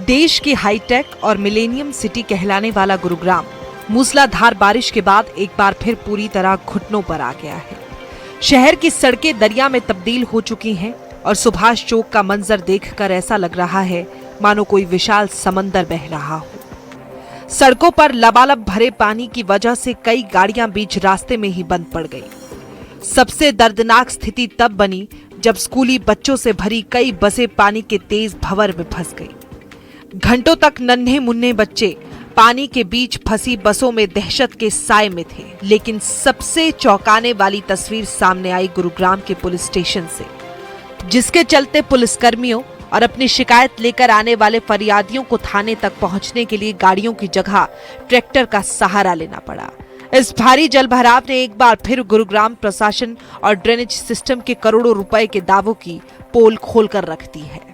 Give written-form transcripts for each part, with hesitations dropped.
देश की हाईटेक और मिलेनियम सिटी कहलाने वाला गुरुग्राम मूसलाधार बारिश के बाद एक बार फिर पूरी तरह घुटनों पर आ गया है। शहर की सड़कें दरिया में तब्दील हो चुकी हैं और सुभाष चौक का मंजर देखकर ऐसा लग रहा है मानो कोई विशाल समंदर बह रहा हो। सड़कों पर लबालब भरे पानी की वजह से कई गाड़ियां बीच रास्ते में ही बंद पड़ गई। सबसे दर्दनाक स्थिति तब बनी जब स्कूली बच्चों से भरी कई बसें पानी के तेज भंवर में फंस गई। घंटों तक नन्हे मुन्ने बच्चे पानी के बीच फंसी बसों में दहशत के साए में थे। लेकिन सबसे चौंकाने वाली तस्वीर सामने आई गुरुग्राम के पुलिस स्टेशन से, जिसके चलते पुलिसकर्मियों और अपनी शिकायत लेकर आने वाले फरियादियों को थाने तक पहुंचने के लिए गाड़ियों की जगह ट्रैक्टर का सहारा लेना पड़ा। इस भारी जलभराव ने एक बार फिर गुरुग्राम प्रशासन और ड्रेनेज सिस्टम के करोड़ों रुपए के दावों की पोल खोलकर रख दी है।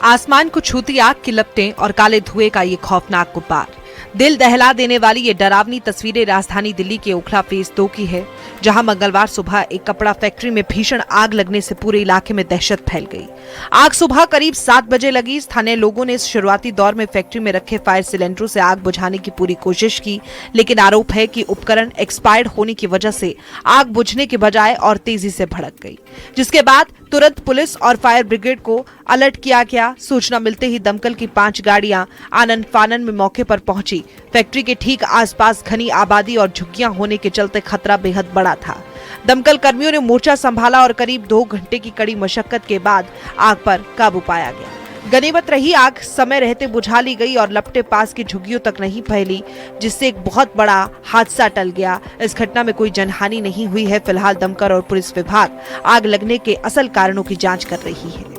आसमान को छूती आग की लपटें और काले धुएं का ये खौफनाक गुब्बार, दिल दहला देने वाली ये डरावनी तस्वीरें राजधानी दिल्ली के ओखला फेज 2 की है, जहां मंगलवार सुबह एक कपड़ा फैक्ट्री में भीषण आग लगने से पूरे इलाके में दहशत फैल गई। आग सुबह करीब 7 बजे लगी। स्थानीय लोगों ने इस शुरुआती दौर में फैक्ट्री में रखे फायर सिलेंडरों से आग बुझाने की पूरी कोशिश की, लेकिन आरोप है कि उपकरण एक्सपायर्ड होने की वजह से आग बुझने के बजाय और तेजी से भड़क गई, जिसके बाद तुरंत पुलिस और फायर ब्रिगेड को अलर्ट किया गया। सूचना मिलते ही दमकल की 5 गाड़ियां आनन फानन में मौके पर पहुंची। फैक्ट्री के ठीक आसपास घनी आबादी और झुग्गियां होने के चलते खतरा बेहद बड़ा था। दमकल कर्मियों ने मोर्चा संभाला और करीब 2 घंटे की कड़ी मशक्कत के बाद आग पर काबू पाया गया। गनीमत रही आग समय रहते बुझा ली गई और लपटे पास की झुग्गियों तक नहीं फैली, जिससे एक बहुत बड़ा हादसा टल गया। इस घटना में कोई जनहानि नहीं हुई है। फिलहाल दमकल और पुलिस विभाग आग लगने के असल कारणों की जांच कर रही है।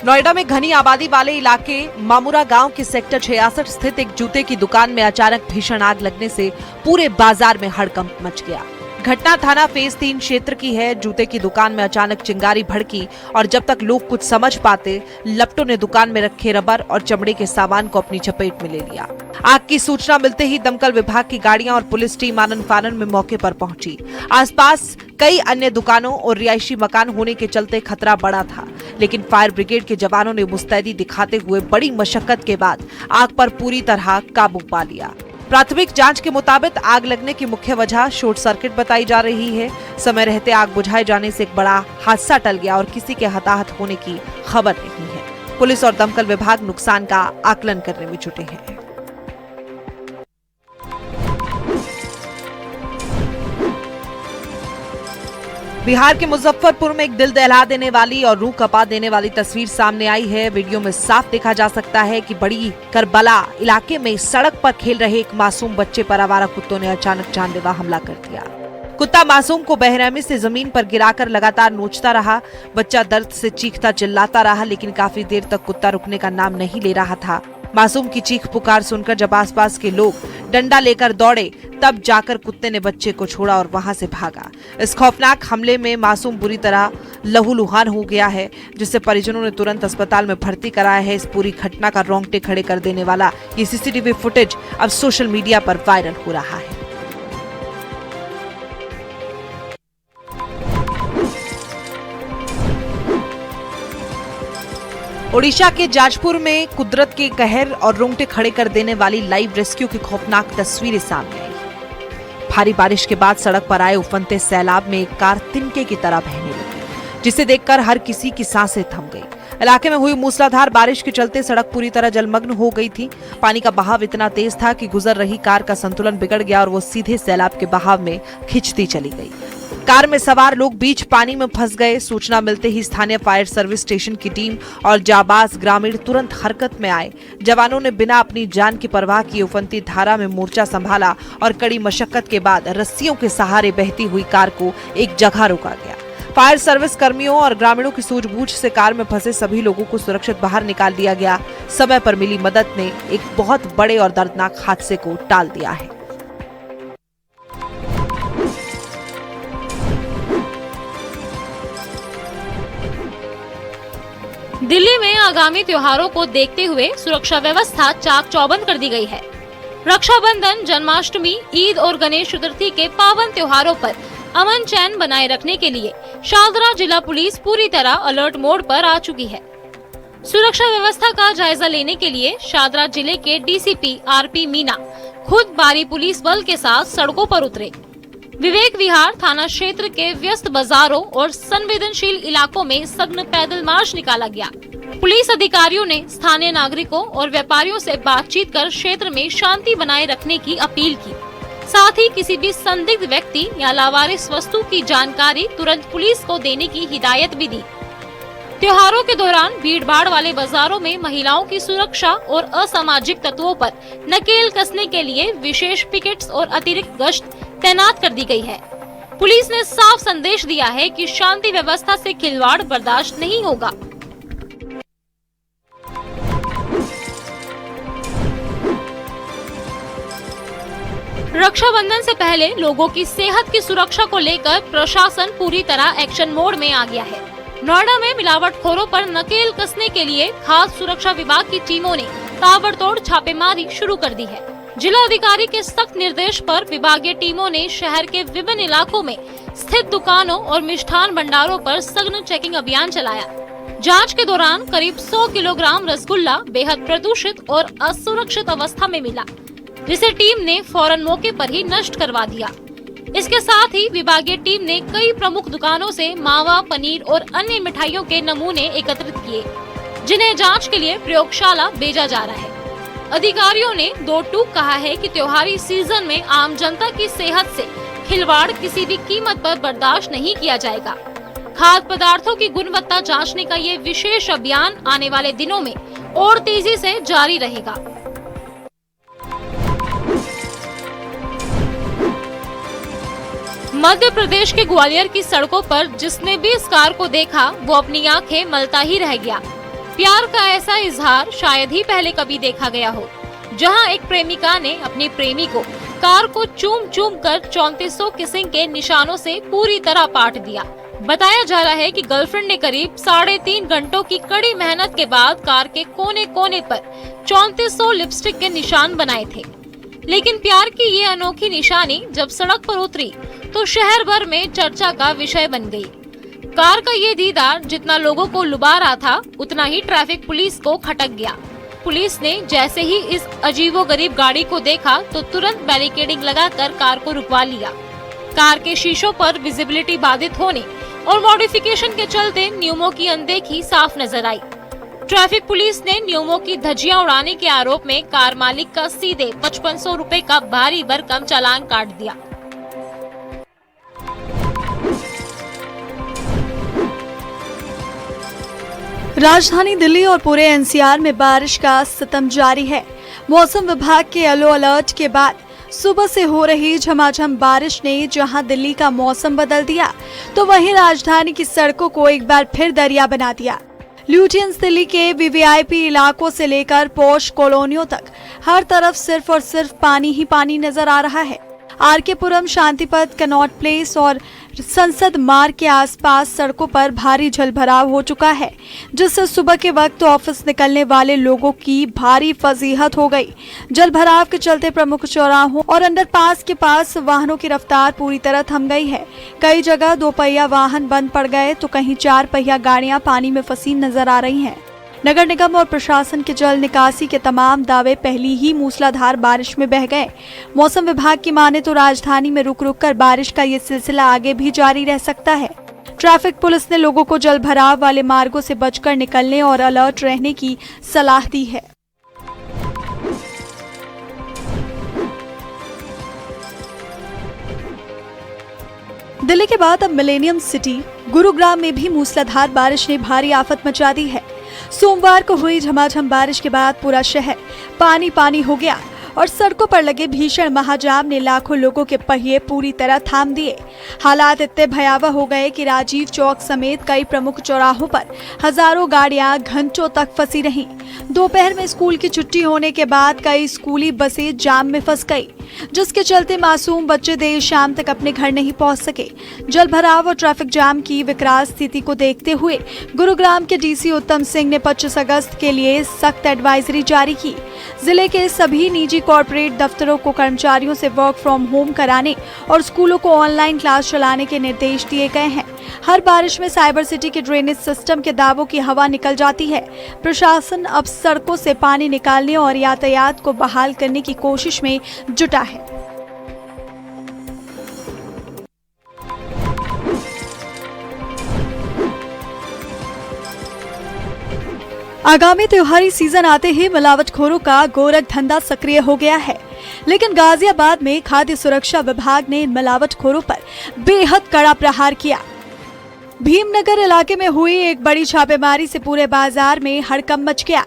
नोएडा में घनी आबादी वाले इलाके मामूरा गांव के सेक्टर 66 स्थित एक जूते की दुकान में अचानक भीषण आग लगने से पूरे बाजार में हड़कंप मच गया। घटना थाना फेज 3 क्षेत्र की है। जूते की दुकान में अचानक चिंगारी भड़की और जब तक लोग कुछ समझ पाते, लपटों ने दुकान में रखे रबर और चमड़े के सामान को अपनी चपेट में ले लिया। आग की सूचना मिलते ही दमकल विभाग की गाड़ियां और पुलिस टीम आनन फानन में मौके पर पहुंची। आसपास कई अन्य दुकानों और रिहायशी मकान होने के चलते खतरा बड़ा था, लेकिन फायर ब्रिगेड के जवानों ने मुस्तैदी दिखाते हुए बड़ी मशक्कत के बाद आग पर पूरी तरह काबू पा लिया। प्राथमिक जांच के मुताबिक आग लगने की मुख्य वजह शॉर्ट सर्किट बताई जा रही है। समय रहते आग बुझाए जाने से एक बड़ा हादसा टल गया और किसी के हताहत होने की खबर नहीं है। पुलिस और दमकल विभाग नुकसान का आकलन करने में जुटे हैं। बिहार के मुजफ्फरपुर में एक दिल दहला देने वाली और रूह कपा देने वाली तस्वीर सामने आई है। वीडियो में साफ देखा जा सकता है कि बड़ी करबला इलाके में सड़क पर खेल रहे एक मासूम बच्चे पर आवारा कुत्तों ने अचानक जानलेवा हमला कर दिया। कुत्ता मासूम को बेरहमी से जमीन पर गिराकर लगातार नोचता रहा। बच्चा दर्द से चीखता चिल्लाता रहा, लेकिन काफी देर तक कुत्ता रुकने का नाम नहीं ले रहा था। मासूम की चीख पुकार सुनकर जब आसपास के लोग डंडा लेकर दौड़े, तब जाकर कुत्ते ने बच्चे को छोड़ा और वहां से भागा। इस खौफनाक हमले में मासूम बुरी तरह लहूलुहान हो गया है, जिससे परिजनों ने तुरंत अस्पताल में भर्ती कराया है। इस पूरी घटना का रोंगटे खड़े कर देने वाला ये सीसीटीवी फुटेज अब सोशल मीडिया पर वायरल हो रहा है। ओडिशा के जाजपुर में कुदरत के कहर और रोंगटे खड़े कर देने वाली लाइव रेस्क्यू की खौफनाक तस्वीरें सामने आई। भारी बारिश के बाद सड़क पर आए उफनते सैलाब में एक कार तिनके की तरह बहने लगी, जिसे देखकर हर किसी की सांसें थम गई। इलाके में हुई मूसलाधार बारिश के चलते सड़क पूरी तरह जलमग्न हो गई थी। पानी का बहाव इतना तेज था कि गुजर रही कार का संतुलन बिगड़ गया और वो सीधे सैलाब के बहाव में खिंचती चली गई। कार में सवार लोग बीच पानी में फंस गए। सूचना मिलते ही स्थानीय फायर सर्विस स्टेशन की टीम और जाबाज ग्रामीण तुरंत हरकत में आए। जवानों ने बिना अपनी जान की परवाह किए उफनती धारा में मोर्चा संभाला और कड़ी मशक्कत के बाद रस्सियों के सहारे बहती हुई कार को एक जगह रोका गया। फायर सर्विस कर्मियों और ग्रामीणों की सूझबूझ से कार में फंसे सभी लोगों को सुरक्षित बाहर निकाल दिया गया। समय पर मिली मदद ने एक बहुत बड़े और दर्दनाक हादसे को टाल दिया है। दिल्ली में आगामी त्योहारों को देखते हुए सुरक्षा व्यवस्था चाक चौबंद कर दी गई है। रक्षाबंधन, जन्माष्टमी, ईद और गणेश चतुर्थी के पावन त्योहारों पर अमन चैन बनाए रखने के लिए शालदरा जिला पुलिस पूरी तरह अलर्ट मोड पर आ चुकी है। सुरक्षा व्यवस्था का जायजा लेने के लिए शालदरा जिले के डीसीपी आरपी मीना खुद बारी पुलिस बल के साथ सड़कों पर उतरे। विवेक विहार थाना क्षेत्र के व्यस्त बाजारों और संवेदनशील इलाकों में सघन पैदल मार्च निकाला गया। पुलिस अधिकारियों ने स्थानीय नागरिकों और व्यापारियों से बातचीत कर क्षेत्र में शांति बनाए रखने की अपील की। साथ ही किसी भी संदिग्ध व्यक्ति या लावारिस वस्तु की जानकारी तुरंत पुलिस को देने की हिदायत भी दी। त्योहारों के दौरान भीड़-भाड़ वाले बाजारों में महिलाओं की सुरक्षा और असामाजिक तत्वों पर नकेल कसने के लिए विशेष पिकेट्स और अतिरिक्त गश्त तैनात कर दी गई है। पुलिस ने साफ संदेश दिया है कि शांति व्यवस्था से खिलवाड़ बर्दाश्त नहीं होगा। रक्षाबंधन से पहले लोगों की सेहत की सुरक्षा को लेकर प्रशासन पूरी तरह एक्शन मोड में आ गया है। नोएडा में मिलावटखोरों पर नकेल कसने के लिए खास सुरक्षा विभाग की टीमों ने ताबड़तोड़ छापेमारी शुरू कर दी है। जिला अधिकारी के सख्त निर्देश पर विभागीय टीमों ने शहर के विभिन्न इलाकों में स्थित दुकानों और मिष्ठान भंडारों पर सघन चेकिंग अभियान चलाया। जांच के दौरान करीब 100 किलोग्राम रसगुल्ला बेहद प्रदूषित और असुरक्षित अवस्था में मिला, जिसे टीम ने फौरन मौके पर ही नष्ट करवा दिया। इसके साथ ही विभागीय टीम ने कई प्रमुख दुकानों से मावा, पनीर और अन्य मिठाइयों के नमूने एकत्रित किए, जिन्हें जांच के लिए प्रयोगशाला भेजा जा रहा है। अधिकारियों ने दो टूक कहा है कि त्योहारी सीजन में आम जनता की सेहत से खिलवाड़ किसी भी कीमत पर बर्दाश्त नहीं किया जाएगा। खाद्य पदार्थों की गुणवत्ता जांचने का ये विशेष अभियान आने वाले दिनों में और तेजी से जारी रहेगा। मध्य प्रदेश के ग्वालियर की सड़कों पर जिसने भी इस कार को देखा वो अपनी आंखें मलता ही रह गया। प्यार का ऐसा इजहार शायद ही पहले कभी देखा गया हो, जहां एक प्रेमिका ने अपने प्रेमी को कार को चूम चूम कर 3400 किसिंग के निशानों से पूरी तरह पाट दिया। बताया जा रहा है कि गर्लफ्रेंड ने करीब 3.5 घंटों की कड़ी मेहनत के बाद कार के कोने कोने पर 3400 लिपस्टिक के निशान बनाए थे। लेकिन प्यार की ये अनोखी निशानी जब सड़क पर उतरी तो शहर भर में चर्चा का विषय बन गई। कार का ये दीदार जितना लोगों को लुभा रहा था, उतना ही ट्रैफिक पुलिस को खटक गया। पुलिस ने जैसे ही इस अजीबोगरीब गाड़ी को देखा तो तुरंत बैरिकेडिंग लगाकर कार को रुकवा लिया। कार के शीशों पर विजिबिलिटी बाधित होने और मॉडिफिकेशन के चलते नियमों की अनदेखी साफ नजर आई। ट्रैफिक पुलिस ने नियमों की धज्जियां उड़ाने के आरोप में कार मालिक का सीधे 5500 रुपए का भारी भरकम चालान काट दिया। राजधानी दिल्ली और पूरे एनसीआर में बारिश का सितम जारी है। मौसम विभाग के येलो अलर्ट के बाद सुबह से हो रही झमाझम बारिश ने जहां दिल्ली का मौसम बदल दिया, तो वहीं राजधानी की सड़कों को एक बार फिर दरिया बना दिया। ल्यूटियंस दिल्ली के वीवीआईपी इलाकों से लेकर पॉश कॉलोनियों तक हर तरफ सिर्फ और सिर्फ पानी ही पानी नजर आ रहा है। आरकेपुरम, शांतिपथ, कनॉट प्लेस और संसद मार्ग के आसपास सड़कों पर भारी जलभराव हो चुका है, जिससे सुबह के वक्त ऑफिस निकलने वाले लोगों की भारी फजीहत हो गई। जलभराव के चलते प्रमुख चौराहों और अंडरपास के पास वाहनों की रफ्तार पूरी तरह थम गई है। कई जगह 2 पहिया वाहन बंद पड़ गए तो कहीं 4 पहिया गाड़ियां पानी में फंसी नजर आ रही हैं। नगर निगम और प्रशासन के जल निकासी के तमाम दावे पहली ही मूसलाधार बारिश में बह गए। मौसम विभाग की माने तो राजधानी में रुक रुक कर बारिश का ये सिलसिला आगे भी जारी रह सकता है। ट्रैफिक पुलिस ने लोगों को जल भराव वाले मार्गों से बचकर निकलने और अलर्ट रहने की सलाह दी है। दिल्ली के बाद अब मिलेनियम सिटी गुरुग्राम में भी मूसलाधार बारिश ने भारी आफत मचा दी है। सोमवार को हुई झमाझम बारिश के बाद पूरा शहर पानी पानी हो गया और सड़कों पर लगे भीषण महाजाम ने लाखों लोगों के पहिए पूरी तरह थाम दिए। हालात इतने भयावह हो गए कि राजीव चौक समेत कई प्रमुख चौराहों पर हजारों गाड़ियां घंटों तक फंसी रहीं। दोपहर में स्कूल की छुट्टी होने के बाद कई स्कूली बसें जाम में फंस गई। जिसके चलते मासूम बच्चे देर शाम तक अपने घर नहीं पहुंच सके। जल भराव और ट्रैफिक जाम की विकराल स्थिति को देखते हुए गुरुग्राम के डीसी उत्तम सिंह ने 25 अगस्त के लिए सख्त एडवाइजरी जारी की। जिले के सभी निजी कॉर्पोरेट दफ्तरों को कर्मचारियों से वर्क फ्रॉम होम कराने और स्कूलों को ऑनलाइन क्लास चलाने के निर्देश दिए गए हैं। हर बारिश में साइबर सिटी के ड्रेनेज सिस्टम के दावों की हवा निकल जाती है। प्रशासन अब सड़कों से पानी निकालने और यातायात को बहाल करने की कोशिश में जुटा है। आगामी त्योहारी सीजन आते ही मिलावटखोरों का गोरख धंधा सक्रिय हो गया है, लेकिन गाजियाबाद में खाद्य सुरक्षा विभाग ने इन मिलावटखोरों पर बेहद कड़ा प्रहार किया। भीमनगर इलाके में हुई एक बड़ी छापेमारी से पूरे बाजार में हड़कंप मच गया।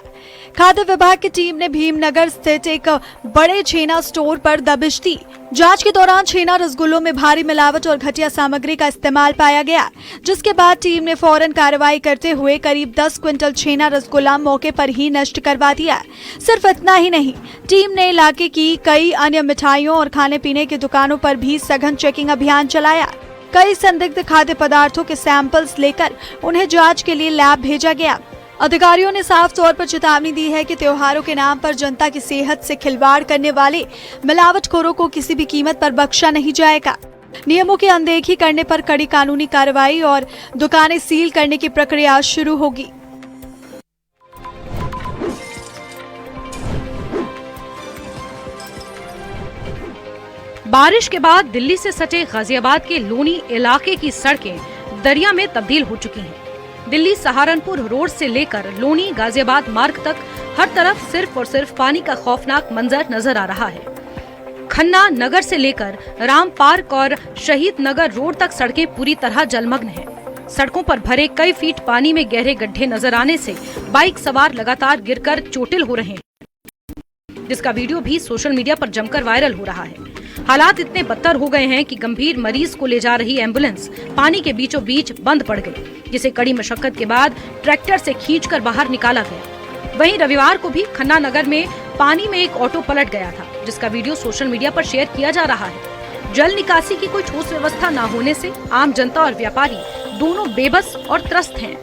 खाद्य विभाग की टीम ने भीमनगर स्थित एक बड़े छेना स्टोर पर दबिश दी। जांच के दौरान छेना रसगुल्लों में भारी मिलावट और घटिया सामग्री का इस्तेमाल पाया गया, जिसके बाद टीम ने फौरन कार्रवाई करते हुए करीब 10 क्विंटल छेना रसगुल्ला मौके पर ही नष्ट करवा दिया। सिर्फ इतना ही नहीं, टीम ने इलाके की कई अन्य मिठाइयों और खाने पीने की दुकानों पर भी सघन चेकिंग अभियान चलाया। कई संदिग्ध खाद्य पदार्थों के सैंपल्स लेकर उन्हें जांच के लिए लैब भेजा गया। अधिकारियों ने साफ तौर पर चेतावनी दी है कि त्योहारों के नाम पर जनता की सेहत से खिलवाड़ करने वाले मिलावटखोरों को किसी भी कीमत पर बख्शा नहीं जाएगा। नियमों की अनदेखी करने पर कड़ी कानूनी कार्रवाई और दुकानें सील करने की प्रक्रिया शुरू होगी। बारिश के बाद दिल्ली से सटे गाजियाबाद के लोनी इलाके की सड़कें दरिया में तब्दील हो चुकी हैं। दिल्ली सहारनपुर रोड से लेकर लोनी गाजियाबाद मार्ग तक हर तरफ सिर्फ और सिर्फ पानी का खौफनाक मंजर नजर आ रहा है। खन्ना नगर से लेकर राम पार्क और शहीद नगर रोड तक सड़कें पूरी तरह जलमग्न हैं। सड़कों पर भरे कई फीट पानी में गहरे गड्ढे नजर आने से बाइक सवार लगातार गिरकर चोटिल हो रहे हैं, जिसका वीडियो भी सोशल मीडिया पर जमकर वायरल हो रहा है। हालात इतने बदतर हो गए हैं कि गंभीर मरीज को ले जा रही एम्बुलेंस पानी के बीचों बीच बंद पड़ गई, जिसे कड़ी मशक्कत के बाद ट्रैक्टर से खींचकर बाहर निकाला गया। वहीं रविवार को भी खन्ना नगर में पानी में एक ऑटो पलट गया था, जिसका वीडियो सोशल मीडिया पर शेयर किया जा रहा है। जल निकासी की कोई ठोस व्यवस्था न होने से आम जनता और व्यापारी दोनों बेबस और त्रस्त हैं।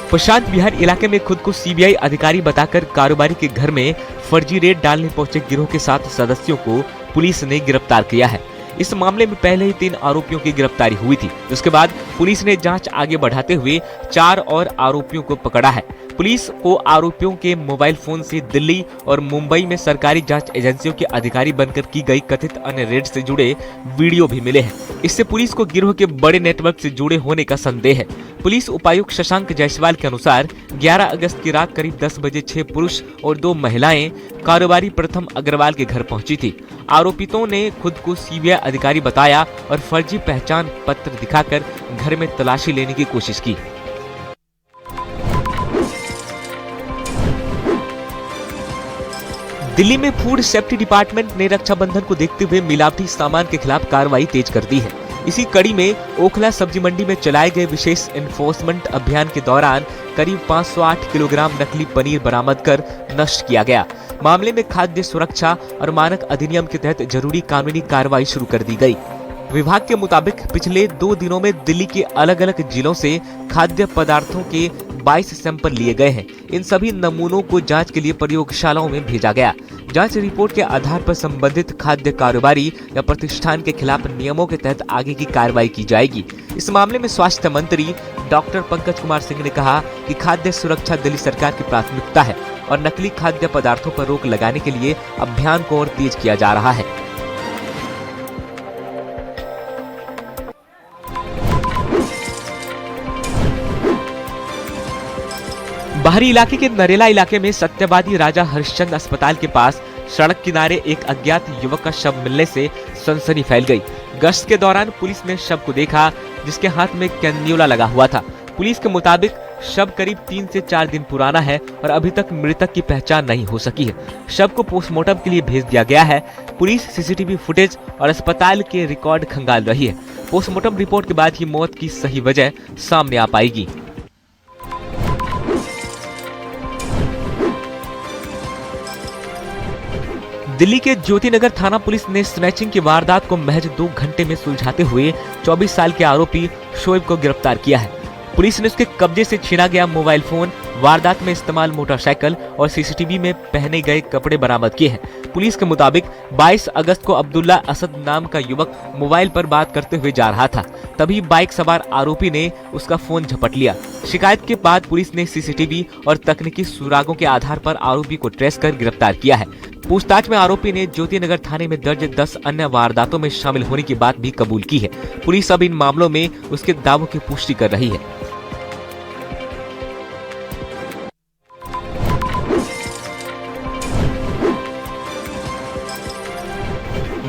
प्रशांत विहार इलाके में खुद को सीबीआई अधिकारी बताकर कारोबारी के घर में फर्जी रेड डालने पहुंचे गिरोह के 7 सदस्यों को पुलिस ने गिरफ्तार किया है। इस मामले में पहले ही 3 आरोपियों की गिरफ्तारी हुई थी। उसके बाद पुलिस ने जांच आगे बढ़ाते हुए 4 और आरोपियों को पकड़ा है। पुलिस को आरोपियों के मोबाइल फोन से दिल्ली और मुंबई में सरकारी जांच एजेंसियों के अधिकारी बनकर की गई कथित अन्य रेड से जुड़े वीडियो भी मिले हैं। इससे पुलिस को गिरोह के बड़े नेटवर्क से जुड़े होने का संदेह है। पुलिस उपायुक्त शशांक जायसवाल के अनुसार 11 अगस्त की रात करीब 10 बजे 6 पुरुष और 2 महिलाएं कारोबारी प्रथम अग्रवाल के घर पहुंची थी। आरोपितों ने खुद को सीबीआई अधिकारी बताया और फर्जी पहचान पत्र दिखाकर घर में तलाशी लेने की कोशिश की। दिल्ली में फूड सेफ्टी डिपार्टमेंट ने रक्षाबंधन को देखते हुए मिलावटी सामान के खिलाफ कार्रवाई तेज कर दी है। इसी कड़ी में ओखला सब्जी मंडी में चलाए गए विशेष एनफोर्समेंट अभियान के दौरान करीब 508 किलोग्राम नकली पनीर बरामद कर नष्ट किया गया। मामले में खाद्य सुरक्षा और मानक अधिनियम के तहत जरूरी कानूनी कार्रवाई शुरू कर दी गई। विभाग के मुताबिक पिछले 2 दिनों में दिल्ली के अलग अलग जिलों से खाद्य पदार्थों के 22 सैंपल लिए गए हैं। इन सभी नमूनों को जांच के लिए प्रयोगशालाओं में भेजा गया। जांच रिपोर्ट के आधार पर संबंधित खाद्य कारोबारी या प्रतिष्ठान के खिलाफ नियमों के तहत आगे की कार्रवाई की जाएगी। इस मामले में स्वास्थ्य मंत्री डॉक्टर पंकज कुमार सिंह ने कहा कि खाद्य सुरक्षा दिल्ली सरकार की प्राथमिकता है और नकली खाद्य पदार्थों पर रोक लगाने के लिए अभियान को और तेज किया जा रहा है। बाहरी इलाके के नरेला इलाके में सत्यवादी राजा हरिश्चंद्र अस्पताल के पास सड़क किनारे एक अज्ञात युवक का शव मिलने से सनसनी फैल गई। गश्त के दौरान पुलिस ने शव को देखा, जिसके हाथ में कैन्यूला लगा हुआ था। पुलिस के मुताबिक शव करीब 3 से 4 दिन पुराना है और अभी तक मृतक की पहचान नहीं हो सकी है। शव को पोस्टमार्टम के लिए भेज दिया गया है। पुलिस सीसीटीवी फुटेज और अस्पताल के रिकॉर्ड खंगाल रही है। पोस्टमार्टम रिपोर्ट के बाद ही मौत की सही वजह सामने आ पाएगी। दिल्ली के ज्योतिनगर थाना पुलिस ने स्नैचिंग की वारदात को महज 2 घंटे में सुलझाते हुए 24 साल के आरोपी शोएब को गिरफ्तार किया है। पुलिस ने उसके कब्जे से छीना गया मोबाइल फोन, वारदात में इस्तेमाल मोटरसाइकिल और सीसीटीवी में पहने गए कपड़े बरामद किए हैं। पुलिस के मुताबिक 22 अगस्त को अब्दुल्ला असद नाम का युवक मोबाइल पर बात करते हुए जा रहा था, तभी बाइक सवार आरोपी ने उसका फोन झपट लिया। शिकायत के बाद पुलिस ने सीसीटीवी और तकनीकी सुरागों के आधार पर आरोपी को ट्रेस कर गिरफ्तार किया है। पूछताछ में आरोपी ने ज्योतिनगर थाने में दर्ज 10 अन्य वारदातों में शामिल होने की बात भी कबूल की है। पुलिस अब इन मामलों में उसके दावों की पुष्टि कर रही है।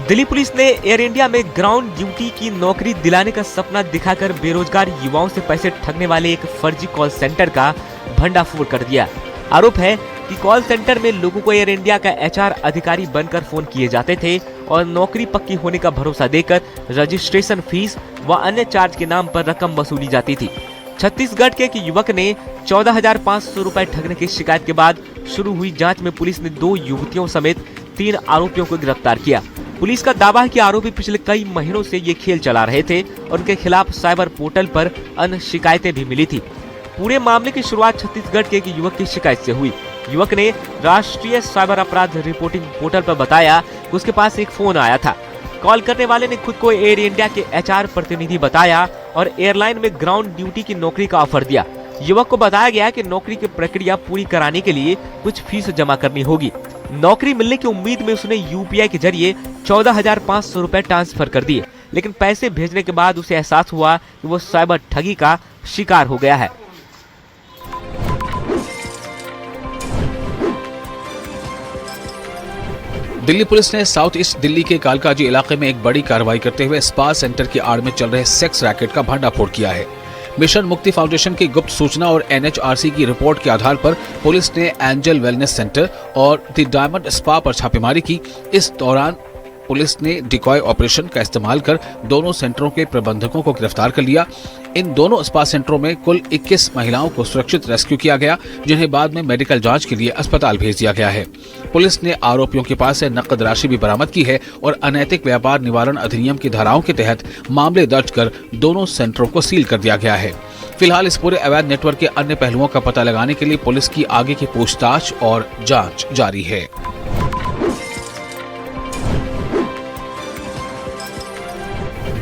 दिल्ली पुलिस ने एयर इंडिया में ग्राउंड ड्यूटी की नौकरी दिलाने का सपना दिखाकर बेरोजगार युवाओं से पैसे ठगने वाले एक फर्जी कॉल सेंटर का भंडाफोड़ कर दिया। आरोप है कि कॉल सेंटर में लोगों को एयर इंडिया का एचआर अधिकारी बनकर फोन किए जाते थे और नौकरी पक्की होने का भरोसा देकर रजिस्ट्रेशन फीस व अन्य चार्ज के नाम पर रकम वसूली जाती थी। छत्तीसगढ़ के एक युवक ने 14,500 रुपए ठगने की शिकायत के बाद शुरू हुई जांच में पुलिस ने 2 युवतियों समेत 3 आरोपियों को गिरफ्तार किया। पुलिस का दावा है कि आरोपी पिछले कई महीनों से ये खेल चला रहे थे और उनके खिलाफ साइबर पोर्टल पर अन्य शिकायतें भी मिली थी। पूरे मामले की शुरुआत छत्तीसगढ़ के एक युवक की शिकायत से हुई। युवक ने राष्ट्रीय साइबर अपराध रिपोर्टिंग पोर्टल पर बताया कि उसके पास एक फोन आया था। कॉल करने वाले ने खुद को एयर इंडिया के एचआर प्रतिनिधि बताया और एयरलाइन में ग्राउंड ड्यूटी की नौकरी का ऑफर दिया। युवक को बताया गया कि नौकरी की प्रक्रिया पूरी कराने के लिए कुछ फीस जमा करनी होगी। नौकरी मिलने की उम्मीद में उसने यूपीआई के जरिए 14,500 रुपए ट्रांसफर कर दिए, लेकिन पैसे भेजने के बाद उसे एहसास हुआ कि वो साइबर ठगी का शिकार हो गया है। दिल्ली पुलिस ने साउथ ईस्ट दिल्ली के कालकाजी इलाके में एक बड़ी कार्रवाई करते हुए स्पा सेंटर की आड़ में चल रहे सेक्स रैकेट का भंडाफोड़ किया है। मिशन मुक्ति फाउंडेशन की गुप्त सूचना और एनएचआरसी की रिपोर्ट के आधार पर पुलिस ने एंजल वेलनेस सेंटर और द डायमंड स्पा पर छापेमारी की। इस दौरान पुलिस ने डिकॉय ऑपरेशन का इस्तेमाल कर दोनों सेंटरों के प्रबंधकों को गिरफ्तार कर लिया। इन दोनों स्पा सेंटरों में कुल 21 महिलाओं को सुरक्षित रेस्क्यू किया गया, जिन्हें बाद में मेडिकल जांच के लिए अस्पताल भेज दिया गया है। पुलिस ने आरोपियों के पास से नकद राशि भी बरामद की है और अनैतिक व्यापार निवारण अधिनियम की धाराओं के तहत मामले दर्ज कर दोनों सेंटरों को सील कर दिया गया है। फिलहाल इस पूरे अवैध नेटवर्क के अन्य पहलुओं का पता लगाने के लिए पुलिस की आगे की पूछताछ और जांच जारी है।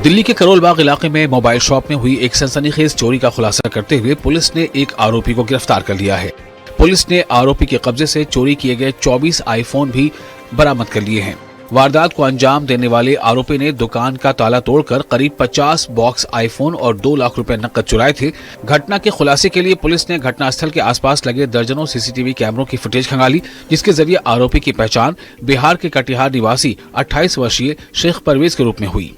दिल्ली के करोल बाग इलाके में मोबाइल शॉप में हुई एक सनसनीखेज चोरी का खुलासा करते हुए पुलिस ने एक आरोपी को गिरफ्तार कर लिया है। पुलिस ने आरोपी के कब्जे से चोरी किए गए 24 आईफोन भी बरामद कर लिए हैं। वारदात को अंजाम देने वाले आरोपी ने दुकान का ताला तोड़कर करीब 50 बॉक्स आईफोन और 2 लाख रुपए नकद चुराए थे। घटना के खुलासे के लिए पुलिस ने घटनास्थल के आसपास लगे दर्जनों सीसीटीवी कैमरों की फुटेज खंगाली, जिसके जरिए आरोपी की पहचान बिहार के कटिहार निवासी 28 वर्षीय शेख परवेज के रूप में हुई।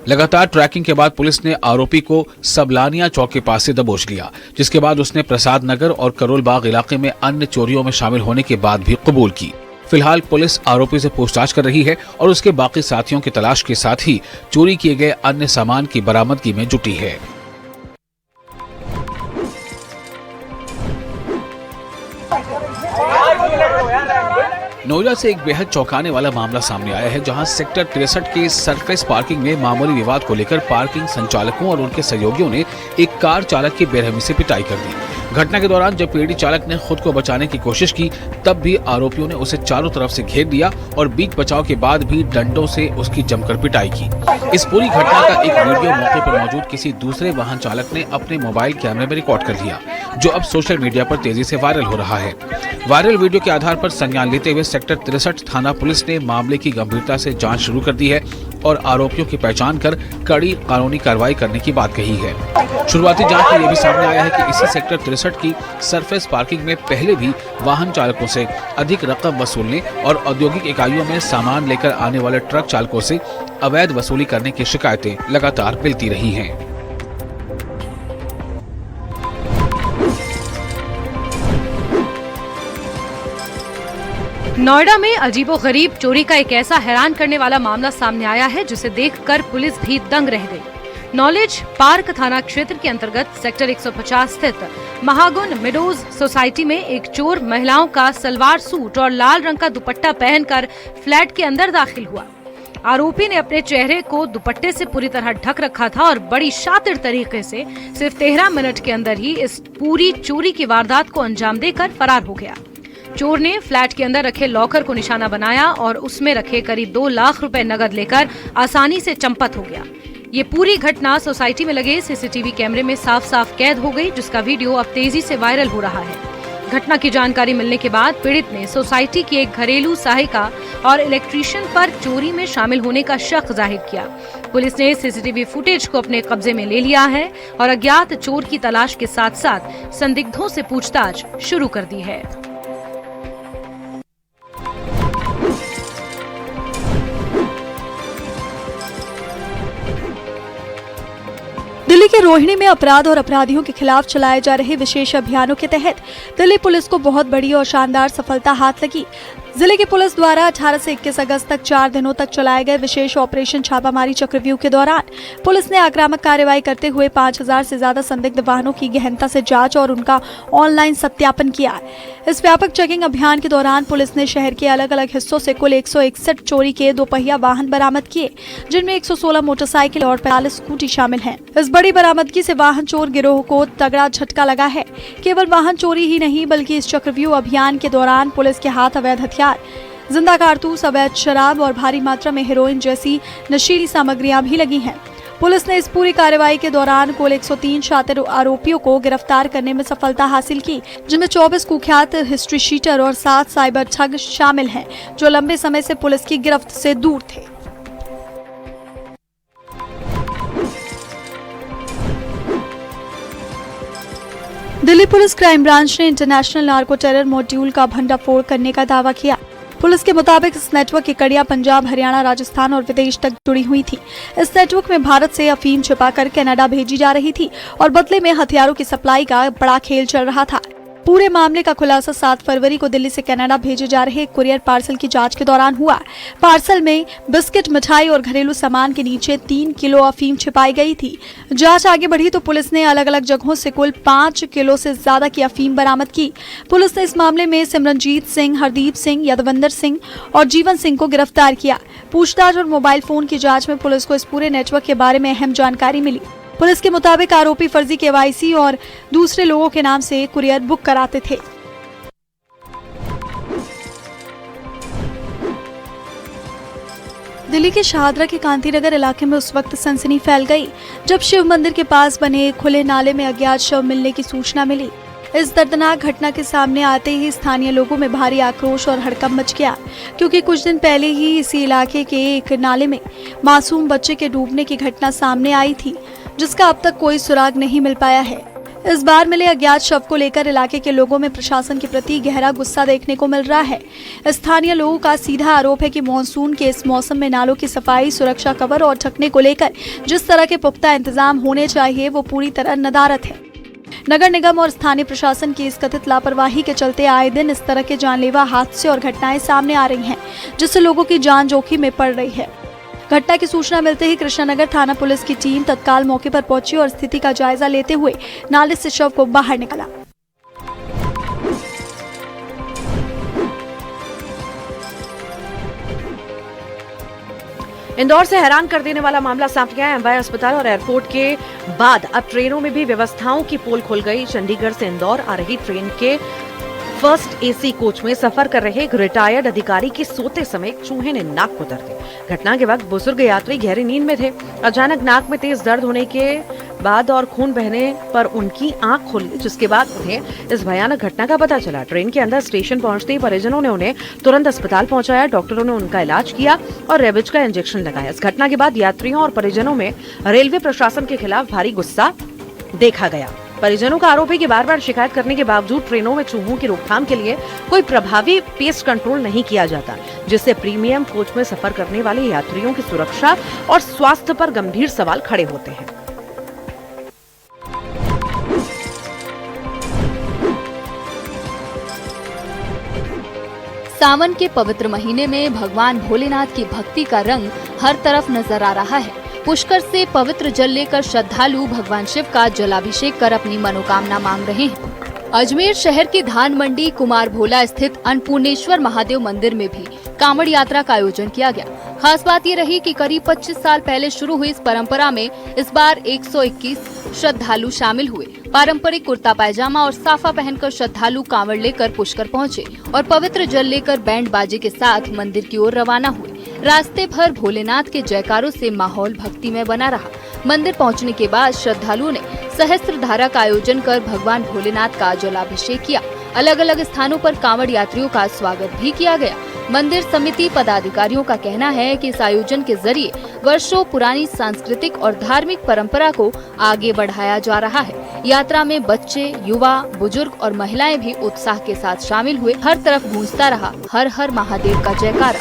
लगातार ट्रैकिंग के बाद पुलिस ने आरोपी को सबलानिया चौक के पास से दबोच लिया, जिसके बाद उसने प्रसाद नगर और करोल बाग इलाके में अन्य चोरियों में शामिल होने के बाद भी कबूल की। फिलहाल पुलिस आरोपी से पूछताछ कर रही है और उसके बाकी साथियों की तलाश के साथ ही चोरी किए गए अन्य सामान की बरामदगी में जुटी है। नोएडा से एक बेहद चौंकाने वाला मामला सामने आया है, जहां सेक्टर 63 के सरफेस पार्किंग में मामूली विवाद को लेकर पार्किंग संचालकों और उनके सहयोगियों ने एक कार चालक की बेरहमी से पिटाई कर दी। घटना के दौरान जब पीढ़ी चालक ने खुद को बचाने की कोशिश की, तब भी आरोपियों ने उसे चारों तरफ से घेर दिया और बीच बचाव के बाद भी डंडों से उसकी जमकर पिटाई की। इस पूरी घटना का एक वीडियो मौके पर मौजूद किसी दूसरे वाहन चालक ने अपने मोबाइल कैमरे में रिकॉर्ड कर लिया, जो अब सोशल मीडिया पर तेजी से वायरल हो रहा है। वायरल वीडियो के आधार पर संज्ञान लेते हुए सेक्टर 63 थाना पुलिस ने मामले की गंभीरता से जांच शुरू कर दी है और आरोपियों की पहचान कर कड़ी कानूनी कार्रवाई करने की बात कही है। शुरुआती जांच में यह भी सामने आया है कि इसी सेक्टर 63 की सरफेस पार्किंग में पहले भी वाहन चालकों से अधिक रकम वसूलने और औद्योगिक इकाइयों में सामान लेकर आने वाले ट्रक चालकों से अवैध वसूली करने की शिकायतें लगातार मिलती रही हैं। नोएडा में अजीबोगरीब चोरी का एक ऐसा हैरान करने वाला मामला सामने आया है जिसे देखकर पुलिस भी दंग रह गई। नॉलेज पार्क थाना क्षेत्र के अंतर्गत सेक्टर 150 स्थित महागुन मिडोज सोसाइटी में एक चोर महिलाओं का सलवार सूट और लाल रंग का दुपट्टा पहनकर फ्लैट के अंदर दाखिल हुआ। आरोपी ने अपने चेहरे को दुपट्टे से पूरी तरह ढक रखा था और बड़ी शातिर तरीके से सिर्फ 13 मिनट के अंदर ही इस पूरी चोरी की वारदात को अंजाम देकर फरार हो गया। चोर ने फ्लैट के अंदर रखे लॉकर को निशाना बनाया और उसमें रखे करीब 2 लाख रुपए नगद लेकर आसानी से चंपत हो गया। ये पूरी घटना सोसाइटी में लगे सीसीटीवी कैमरे में साफ साफ कैद हो गई, जिसका वीडियो अब तेजी से वायरल हो रहा है। घटना की जानकारी मिलने के बाद पीड़ित ने सोसाइटी की एक घरेलू सहायिका और इलेक्ट्रीशियन पर चोरी में शामिल होने का शक जाहिर किया। पुलिस ने सीसीटीवी फुटेज को अपने कब्जे में ले लिया है और अज्ञात चोर की तलाश के साथ साथ संदिग्धों से पूछताछ शुरू कर दी है। दिल्ली के रोहिणी में अपराध और अपराधियों के खिलाफ चलाए जा रहे विशेष अभियानों के तहत दिल्ली पुलिस को बहुत बड़ी और शानदार सफलता हाथ लगी। जिले की पुलिस द्वारा 18 से 21 अगस्त तक 4 दिनों तक चलाए गए विशेष ऑपरेशन छापामारी चक्रव्यूह के दौरान पुलिस ने आक्रामक कार्रवाई करते हुए 5000 से ज्यादा संदिग्ध वाहनों की गहनता से जांच और उनका ऑनलाइन सत्यापन किया। इस व्यापक चेकिंग अभियान के दौरान पुलिस ने शहर के अलग अलग हिस्सों से कुल 161 चोरी के 2 पहिया वाहन बरामद किए, जिनमें 116 मोटरसाइकिल और 45 स्कूटी शामिल हैं। इस बड़ी बरामदगी से वाहन चोर गिरोह को तगड़ा झटका लगा है। केवल वाहन चोरी ही नहीं बल्कि इस चक्रव्यूह अभियान के दौरान पुलिस के हाथ अवैध हथियार, जिंदा कारतूस, अवैध शराब और भारी मात्रा में हेरोइन जैसी नशीली सामग्रियां भी लगी हैं। पुलिस ने इस पूरी कार्रवाई के दौरान कुल 103 शातिर आरोपियों को गिरफ्तार करने में सफलता हासिल की, जिनमें 24 कुख्यात हिस्ट्री शीटर और 7 साइबर ठग शामिल हैं, जो लंबे समय से पुलिस की गिरफ्त से दूर थे। दिल्ली पुलिस क्राइम ब्रांच ने इंटरनेशनल नार्को टेरर मॉड्यूल का भंडाफोड़ करने का दावा किया। पुलिस के मुताबिक इस नेटवर्क की कड़ियां पंजाब, हरियाणा, राजस्थान और विदेश तक जुड़ी हुई थी। इस नेटवर्क में भारत से अफीम छिपाकर कनाडा भेजी जा रही थी और बदले में हथियारों की सप्लाई का बड़ा खेल चल रहा था। पूरे मामले का खुलासा 7 फरवरी को दिल्ली से कनाडा भेजे जा रहे एक कुरियर पार्सल की जांच के दौरान हुआ। पार्सल में बिस्किट, मिठाई और घरेलू सामान के नीचे 3 किलो अफीम छिपाई गई थी। जांच आगे बढ़ी तो पुलिस ने अलग अलग जगहों से कुल 5 किलो से ज्यादा की अफीम बरामद की। पुलिस ने इस मामले में सिमरनजीत सिंह, हरदीप सिंह, यादविंदर सिंह और जीवन सिंह को गिरफ्तार किया। पूछताछ और मोबाइल फोन की जाँच में पुलिस को इस पूरे नेटवर्क के बारे में अहम जानकारी मिली। पुलिस के मुताबिक आरोपी फर्जी केवाईसी और दूसरे लोगों के नाम से कुरियर बुक कराते थे। दिल्ली के शाहदरा के कांतिनगर इलाके में उस वक्त सनसनी फैल गई जब शिव मंदिर के पास बने खुले नाले में अज्ञात शव मिलने की सूचना मिली। इस दर्दनाक घटना के सामने आते ही स्थानीय लोगों में भारी आक्रोश और हड़कंप मच गया, क्योंकि कुछ दिन पहले ही इसी इलाके के एक नाले में मासूम बच्चे के डूबने की घटना सामने आई थी, जिसका अब तक कोई सुराग नहीं मिल पाया है। इस बार मिले अज्ञात शव को लेकर इलाके के लोगों में प्रशासन के प्रति गहरा गुस्सा देखने को मिल रहा है। स्थानीय लोगों का सीधा आरोप है कि मानसून के इस मौसम में नालों की सफाई, सुरक्षा कवर और ढकने को लेकर जिस तरह के पुख्ता इंतजाम होने चाहिए वो पूरी तरह नदारद है। नगर निगम और स्थानीय प्रशासन की इस कथित लापरवाही के चलते आए दिन इस तरह के जानलेवा हादसे और घटनाएं सामने आ रही हैं, जिससे लोगों की जान जोखिम में पड़ रही है। घटना की सूचना मिलते ही कृष्णानगर थाना पुलिस की टीम तत्काल मौके पर पहुंची और स्थिति का जायजा लेते हुए नाले से शव को बाहर निकाला। इंदौर से हैरान कर देने वाला मामला सामने आया। एमवाई अस्पताल और एयरपोर्ट के बाद अब ट्रेनों में भी व्यवस्थाओं की पोल खुल गई। चंडीगढ़ से इंदौर आ रही ट्रेन के फर्स्ट एसी कोच में सफर कर रहे एक रिटायर्ड अधिकारी की सोते समय एक चूहे ने नाक को दर्द दी। घटना के वक्त बुजुर्ग यात्री गहरी नींद में थे। अचानक नाक में तेज दर्द होने के बाद और खून बहने पर उनकी आंख खुली, जिसके बाद उन्हें इस भयानक घटना का पता चला। ट्रेन के अंदर स्टेशन पहुंचते ही परिजनों ने उन्हें तुरंत अस्पताल पहुंचाया। डॉक्टरों ने उनका इलाज किया और रेबिज का इंजेक्शन लगाया। इस घटना के बाद यात्रियों और परिजनों में रेलवे प्रशासन के खिलाफ भारी गुस्सा देखा गया। परिजनों का आरोप है कि बार बार शिकायत करने के बावजूद ट्रेनों में चूहों की रोकथाम के लिए कोई प्रभावी पेस्ट कंट्रोल नहीं किया जाता, जिससे प्रीमियम कोच में सफर करने वाले यात्रियों की सुरक्षा और स्वास्थ्य पर गंभीर सवाल खड़े होते हैं। सावन के पवित्र महीने में भगवान भोलेनाथ की भक्ति का रंग हर तरफ नजर आ रहा है। पुष्कर से पवित्र जल लेकर श्रद्धालु भगवान शिव का जलाभिषेक कर अपनी मनोकामना मांग रहे हैं। अजमेर शहर की धान मंडी कुमार भोला स्थित अन्नपूर्णेश्वर महादेव मंदिर में भी कांवड़ यात्रा का आयोजन किया गया। खास बात ये रही कि करीब 25 साल पहले शुरू हुई इस परंपरा में इस बार 121 श्रद्धालु शामिल हुए। पारंपरिक कुर्ता पायजामा और साफा पहनकर श्रद्धालु कांवड़ लेकर पुष्कर पहुंचे और पवित्र जल लेकर बैंड बाजे के साथ मंदिर की ओर रवाना हुए। रास्ते भर भोलेनाथ के जयकारों से माहौल भक्तिमय बना रहा। मंदिर पहुंचने के बाद श्रद्धालुओं ने सहस्त्र धारा का आयोजन कर भगवान भोलेनाथ का जलाभिषेक किया। अलग अलग स्थानों पर कांवड़ यात्रियों का स्वागत भी किया गया। मंदिर समिति पदाधिकारियों का कहना है कि इस आयोजन के जरिए वर्षों पुरानी सांस्कृतिक और धार्मिक परंपरा को आगे बढ़ाया जा रहा है। यात्रा में बच्चे, युवा, बुजुर्ग और महिलाएं भी उत्साह के साथ शामिल हुए। हर तरफ गूंजता रहा हर हर महादेव का जयकारा।